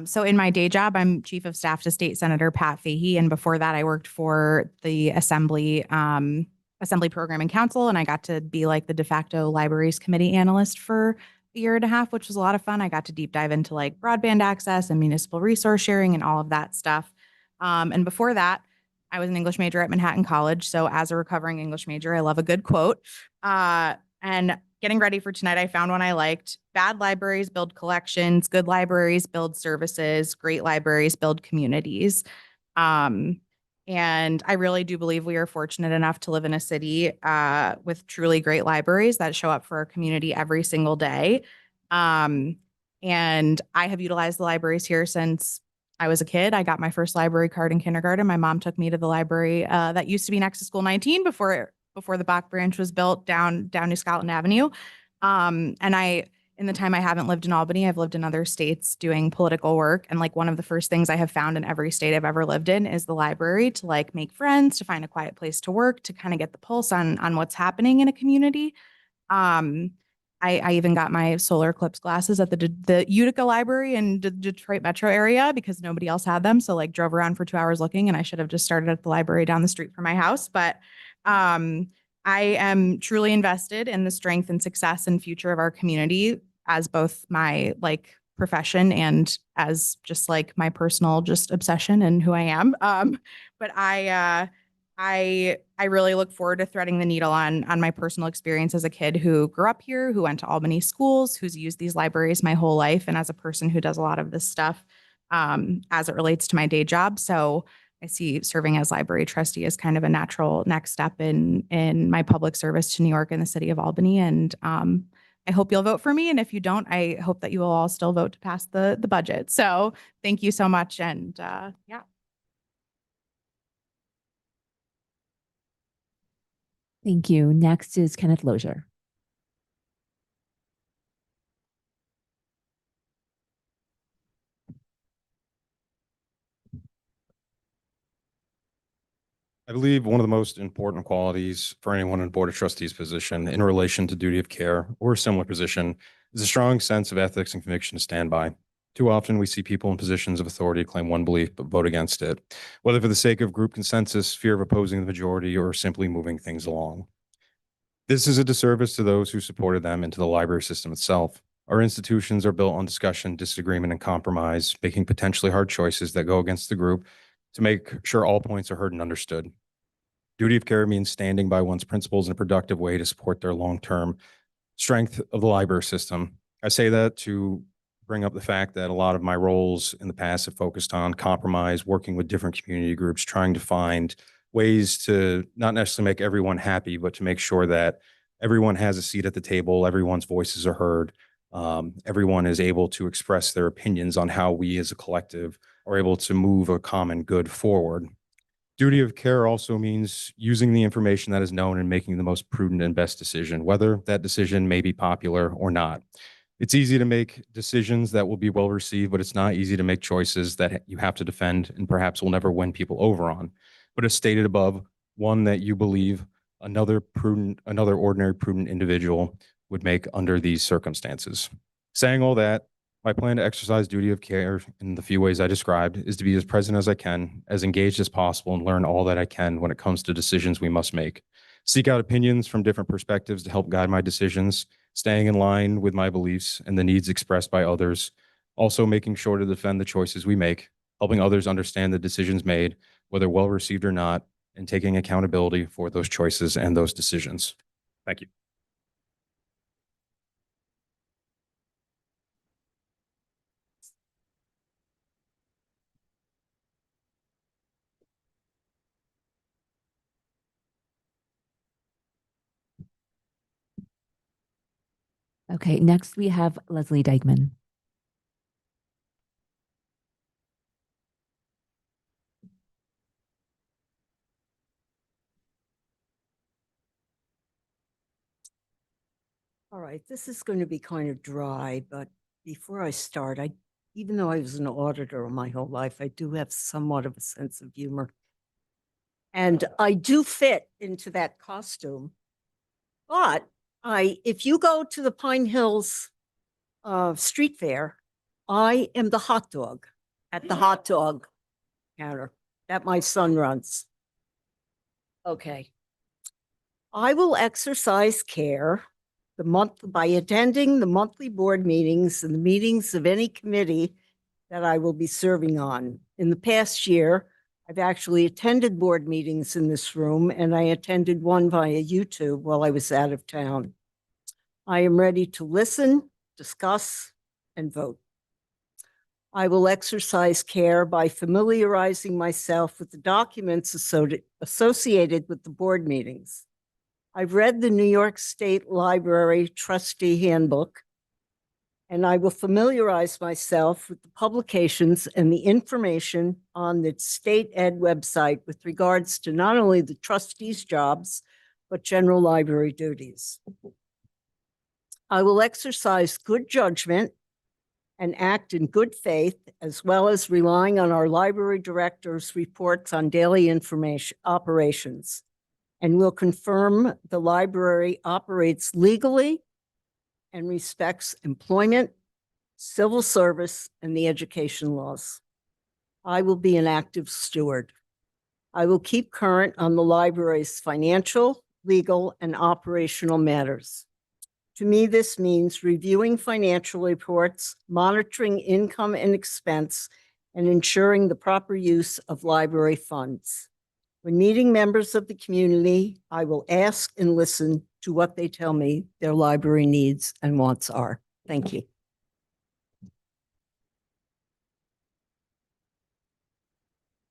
So in my day job, I'm Chief of Staff to State Senator Pat Fahey. And before that, I worked for the Assembly Program and Council. And I got to be like the de facto Libraries Committee analyst for a year and a half, which was a lot of fun. I got to deep dive into like broadband access and municipal resource sharing and all of that stuff. And before that, I was an English major at Manhattan College. So as a recovering English major, I love a good quote. And getting ready for tonight, I found one I liked. Bad libraries build collections, good libraries build services, great libraries build communities. And I really do believe we are fortunate enough to live in a city with truly great libraries that show up for our community every single day. And I have utilized the libraries here since I was a kid. I got my first library card in kindergarten. My mom took me to the library that used to be next to School 19 before the Bach branch was built down New Scotland Avenue. In the time I haven't lived in Albany, I've lived in other states doing political work. And like one of the first things I have found in every state I've ever lived in is the library to like make friends, to find a quiet place to work, to kind of get the pulse on what's happening in a community. I even got my solar eclipse glasses at the Utica Library in the Detroit metro area because nobody else had them. So like drove around for 2 hours looking, and I should have just started at the library down the street from my house. But I am truly invested in the strength and success and future of our community as both my like profession and as just like my personal just obsession and who I am. But I really look forward to threading the needle on my personal experience as a kid who grew up here, who went to Albany schools, who's used these libraries my whole life, and as a person who does a lot of this stuff as it relates to my day job. So I see serving as library trustee as kind of a natural next step in my public service to New York and the city of Albany. And I hope you'll vote for me. And if you don't, I hope that you will all still vote to pass the budget. So thank you so much. And yeah. Thank you. Next is Kenneth Lozier. I believe one of the most important qualities for anyone in Board of Trustees position in relation to duty of care or a similar position is a strong sense of ethics and conviction to stand by. Too often, we see people in positions of authority claim one belief but vote against it, whether for the sake of group consensus, fear of opposing the majority, or simply moving things along. This is a disservice to those who supported them and to the library system itself. Our institutions are built on discussion, disagreement, and compromise, making potentially hard choices that go against the group to make sure all points are heard and understood. Duty of care means standing by one's principles in a productive way to support their long-term strength of the library system. I say that to bring up the fact that a lot of my roles in the past have focused on compromise, working with different community groups, trying to find ways to not necessarily make everyone happy, but to make sure that everyone has a seat at the table, everyone's voices are heard, everyone is able to express their opinions on how we as a collective are able to move a common good forward. Duty of care also means using the information that is known and making the most prudent and best decision, whether that decision may be popular or not. It's easy to make decisions that will be well received, but it's not easy to make choices that you have to defend and perhaps will never win people over on. But as stated above, one that you believe another ordinary prudent individual would make under these circumstances. Saying all that, my plan to exercise duty of care in the few ways I described is to be as present as I can, as engaged as possible, and learn all that I can when it comes to decisions we must make. Seek out opinions from different perspectives to help guide my decisions, staying in line with my beliefs and the needs expressed by others, also making sure to defend the choices we make, helping others understand the decisions made, whether well received or not, and taking accountability for those choices and those decisions. Thank you. Okay, next we have Leslie Dykeman. All right, this is going to be kind of dry, but before I start, even though I was an auditor my whole life, I do have somewhat of a sense of humor. And I do fit into that costume. But if you go to the Pine Hills street fair, I am the hot dog at the hot dog counter that my son runs. Okay. I will exercise care by attending the monthly board meetings and the meetings of any committee that I will be serving on. In the past year, I've actually attended board meetings in this room, and I attended one via YouTube while I was out of town. I am ready to listen, discuss, and vote. I will exercise care by familiarizing myself with the documents associated with the board meetings. I've read the New York State Library Trustee Handbook, and I will familiarize myself with the publications and the information on the state ed website with regards to not only the trustees' jobs, but general library duties. I will exercise good judgment and act in good faith, as well as relying on our library director's reports on daily information operations, and will confirm the library operates legally and respects employment, civil service, and the education laws. I will be an active steward. I will keep current on the library's financial, legal, and operational matters. To me, this means reviewing financial reports, monitoring income and expense, and ensuring the proper use of library funds. When meeting members of the community, I will ask and listen to what they tell me their library needs and wants are. Thank you.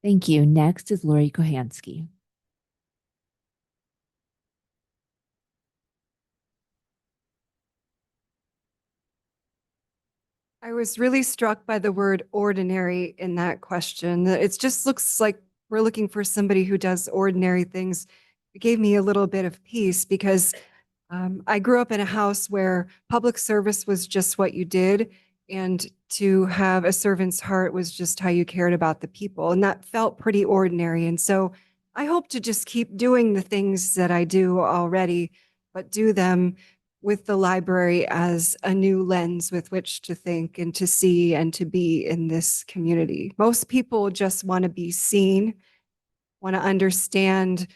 Thank you. Next is Lori Kohansky. I was really struck by the word ordinary in that question. It just looks like we're looking for somebody who does ordinary things. It gave me a little bit of peace because I grew up in a house where public service was just what you did. And to have a servant's heart was just how you cared about the people. And that felt pretty ordinary. And so I hope to just keep doing the things that I do already, but do them with the library as a new lens with which to think and to see and to be in this community. Most people just want to be seen, want to understand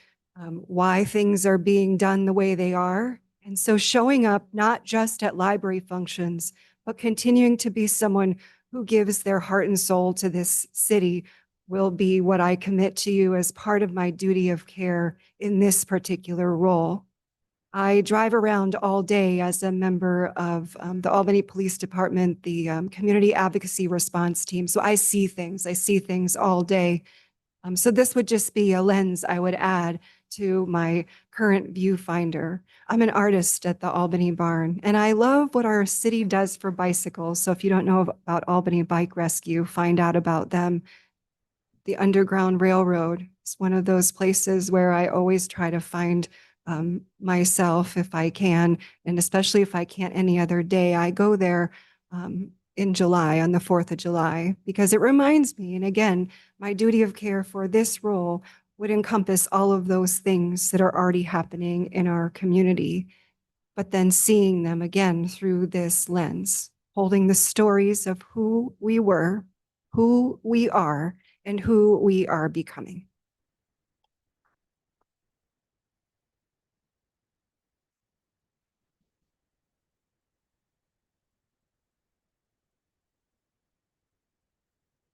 why things are being done the way they are. And so showing up not just at library functions, but continuing to be someone who gives their heart and soul to this city will be what I commit to you as part of my duty of care in this particular role. I drive around all day as a member of the Albany Police Department, the Community Advocacy Response Team. So I see things all day. So this would just be a lens I would add to my current viewfinder. I'm an artist at the Albany Barn, and I love what our city does for bicycles. So if you don't know about Albany Bike Rescue, find out about them. The Underground Railroad is one of those places where I always try to find myself if I can, and especially if I can't any other day. I go there in July, on the 4th of July, because it reminds me, and again, my duty of care for this role would encompass all of those things that are already happening in our community, but then seeing them again through this lens, holding the stories of who we were, who we are, and who we are becoming.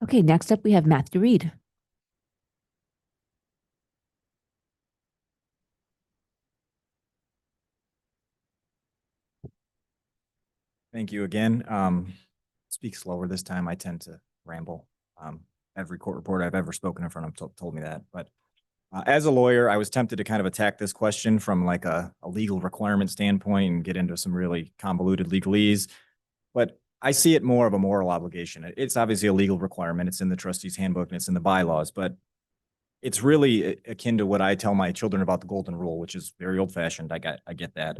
Okay, next up we have Matthew Reed. Thank you again. Speak slower this time. I tend to ramble. Every court reporter I've ever spoken in front of told me that. But as a lawyer, I was tempted to kind of attack this question from like a legal requirement standpoint and get into some really convoluted legalese. But I see it more of a moral obligation. It's obviously a legal requirement. It's in the trustees handbook and it's in the bylaws, but it's really akin to what I tell my children about the golden rule, which is very old fashioned. I get that.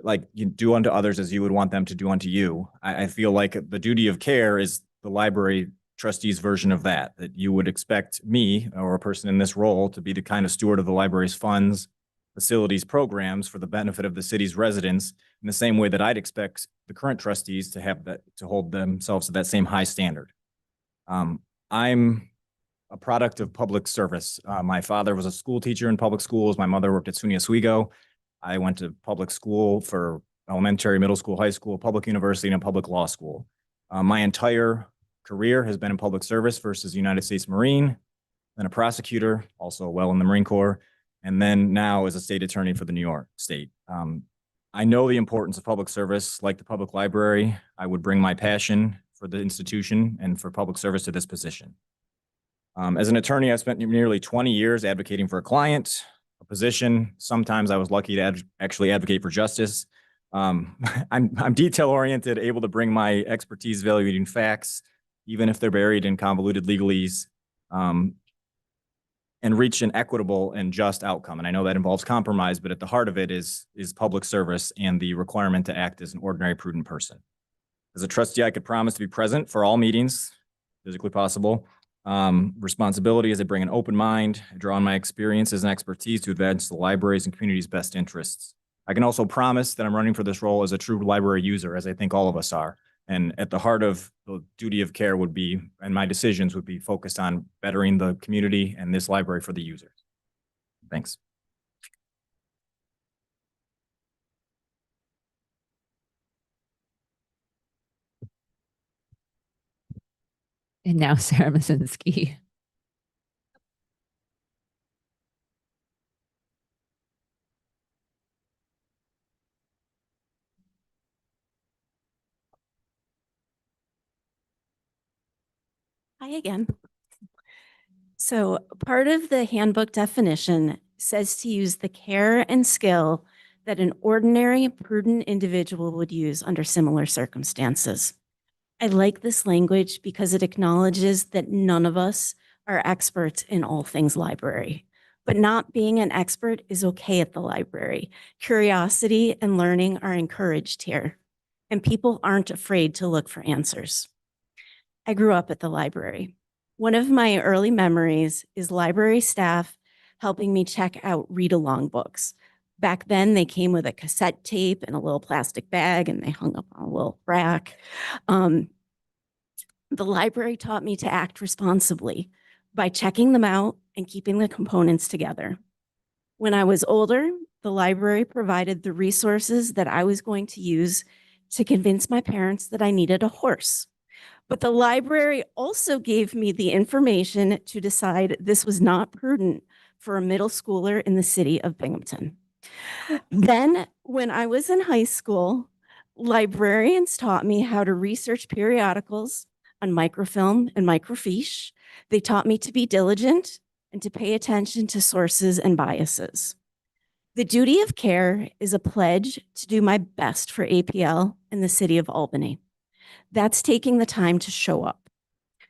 Like you do unto others as you would want them to do unto you. I feel like the duty of care is the library trustees version of that you would expect me or a person in this role to be the kind of steward of the library's funds, facilities, programs for the benefit of the city's residents in the same way that I'd expect the current trustees to have that, to hold themselves to that same high standard. I'm a product of public service. My father was a school teacher in public schools. My mother worked at SUNY Oswego. I went to public school for elementary, middle school, high school, public university, and a public law school. My entire career has been in public service, first as a United States Marine, then a prosecutor, also well in the Marine Corps, and then now as a state attorney for the New York State. I know the importance of public service. Like the public library, I would bring my passion for the institution and for public service to this position. As an attorney, I spent nearly 20 years advocating for a client, a position. Sometimes I was lucky to actually advocate for justice. I'm detail-oriented, able to bring my expertise evaluating facts, even if they're buried in convoluted legalese, and reach an equitable and just outcome. And I know that involves compromise, but at the heart of it is public service and the requirement to act as an ordinary, prudent person. As a trustee, I could promise to be present for all meetings, physically possible. Responsibility is I bring an open mind, I draw on my experiences and expertise to advance the library's and community's best interests. I can also promise that I'm running for this role as a true library user, as I think all of us are. And at the heart of the duty of care would be, and my decisions would be focused on bettering the community and this library for the users. Thanks. And now Sarah Masinski. Hi again. So part of the handbook definition says to use the care and skill that an ordinary, prudent individual would use under similar circumstances. I like this language because it acknowledges that none of us are experts in all things library, but not being an expert is okay at the library. Curiosity and learning are encouraged here, and people aren't afraid to look for answers. I grew up at the library. One of my early memories is library staff helping me check out read-along books. Back then, they came with a cassette tape and a little plastic bag, and they hung up on a little rack. The library taught me to act responsibly by checking them out and keeping the components together. When I was older, the library provided the resources that I was going to use to convince my parents that I needed a horse. But the library also gave me the information to decide this was not prudent for a middle schooler in the city of Binghamton. Then, when I was in high school, librarians taught me how to research periodicals on microfilm and microfiche. They taught me to be diligent and to pay attention to sources and biases. The duty of care is a pledge to do my best for APL in the city of Albany. That's taking the time to show up.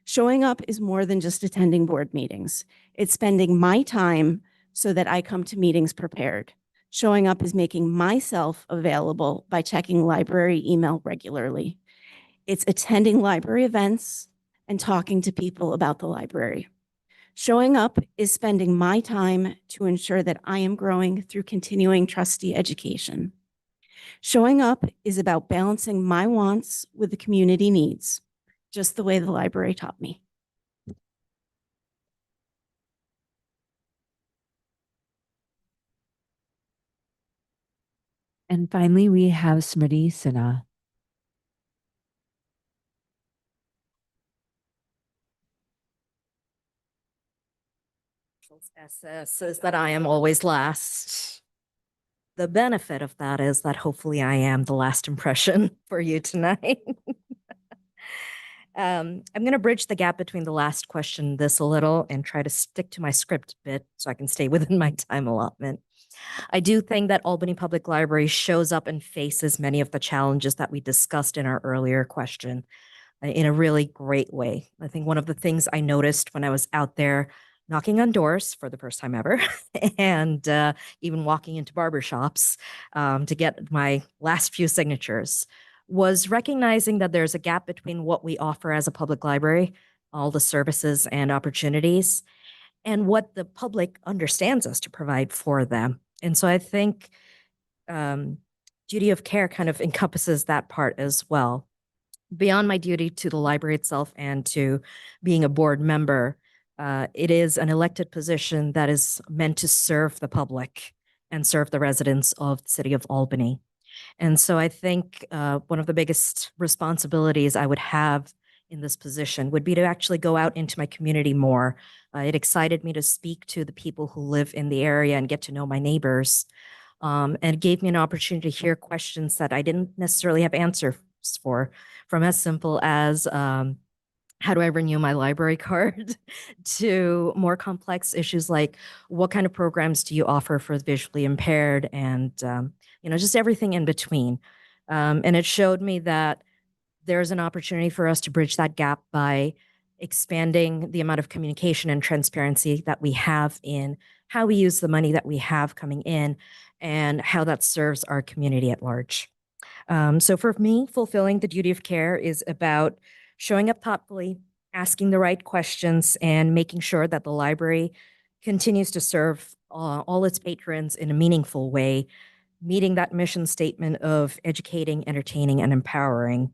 Showing up is more than just attending board meetings. It's spending my time so that I come to meetings prepared. Showing up is making myself available by checking library email regularly. It's attending library events and talking to people about the library. Showing up is spending my time to ensure that I am growing through continuing trustee education. Showing up is about balancing my wants with the community needs, just the way the library taught me. And finally, we have Smriti Sinha. SS is that I am always last. The benefit of that is that hopefully I am the last impression for you tonight. I'm going to bridge the gap between the last question this a little and try to stick to my script bit so I can stay within my time allotment. I do think that Albany Public Library shows up and faces many of the challenges that we discussed in our earlier question in a really great way. I think one of the things I noticed when I was out there knocking on doors for the first time ever and even walking into barbershops to get my last few signatures was recognizing that there's a gap between what we offer as a public library, all the services and opportunities, and what the public understands us to provide for them. And so I think duty of care kind of encompasses that part as well. Beyond my duty to the library itself and to being a board member, it is an elected position that is meant to serve the public and serve the residents of the city of Albany. And so I think one of the biggest responsibilities I would have in this position would be to actually go out into my community more. It excited me to speak to the people who live in the area and get to know my neighbors. And it gave me an opportunity to hear questions that I didn't necessarily have answers for, from as simple as how do I renew my library card to more complex issues like what kind of programs do you offer for the visually impaired and just everything in between. And it showed me that there's an opportunity for us to bridge that gap by expanding the amount of communication and transparency that we have in how we use the money that we have coming in and how that serves our community at large. So for me, fulfilling the duty of care is about showing up thoughtfully, asking the right questions, and making sure that the library continues to serve all its patrons in a meaningful way, meeting that mission statement of educating, entertaining, and empowering.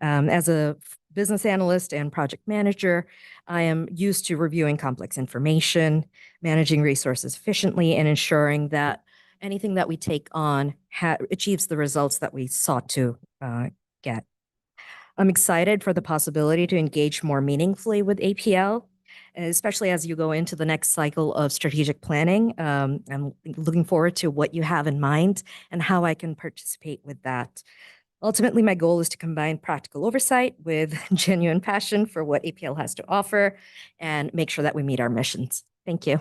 As a business analyst and project manager, I am used to reviewing complex information, managing resources efficiently, and ensuring that anything that we take on achieves the results that we sought to get. I'm excited for the possibility to engage more meaningfully with APL, especially as you go into the next cycle of strategic planning. I'm looking forward to what you have in mind and how I can participate with that. Ultimately, my goal is to combine practical oversight with genuine passion for what APL has to offer and make sure that we meet our missions. Thank you.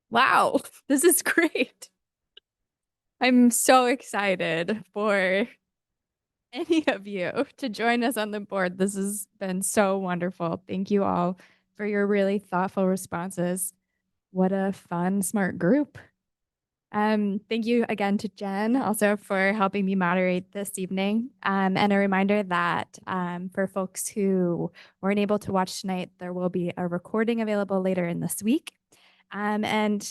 Wow, this is great. I'm so excited for any of you to join us on the board. This has been so wonderful. Thank you all for your really thoughtful responses. What a fun, smart group. Thank you again to Jen also for helping me moderate this evening. And a reminder that for folks who weren't able to watch tonight, there will be a recording available later in this week. And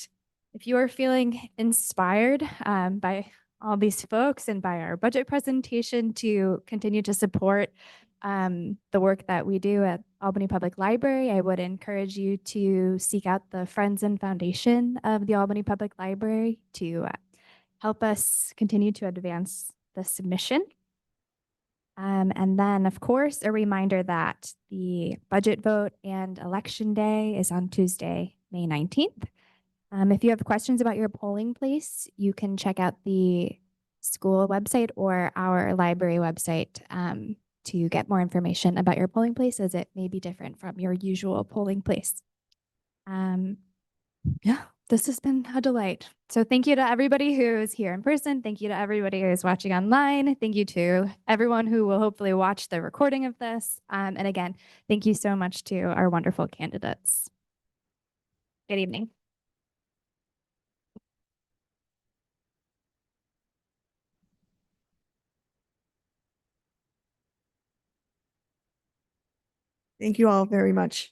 if you are feeling inspired by all these folks and by our budget presentation to continue to support the work that we do at Albany Public Library, I would encourage you to seek out the Friends and Foundation of the Albany Public Library to help us continue to advance this mission. And then, of course, a reminder that the budget vote and election day is on Tuesday, May 19th. If you have questions about your polling place, you can check out the school website or our library website to get more information about your polling place, as it may be different from your usual polling place. Yeah, this has been a delight. So thank you to everybody who's here in person. Thank you to everybody who's watching online. Thank you to everyone who will hopefully watch the recording of this. And again, thank you so much to our wonderful candidates. Good evening. Thank you all very much.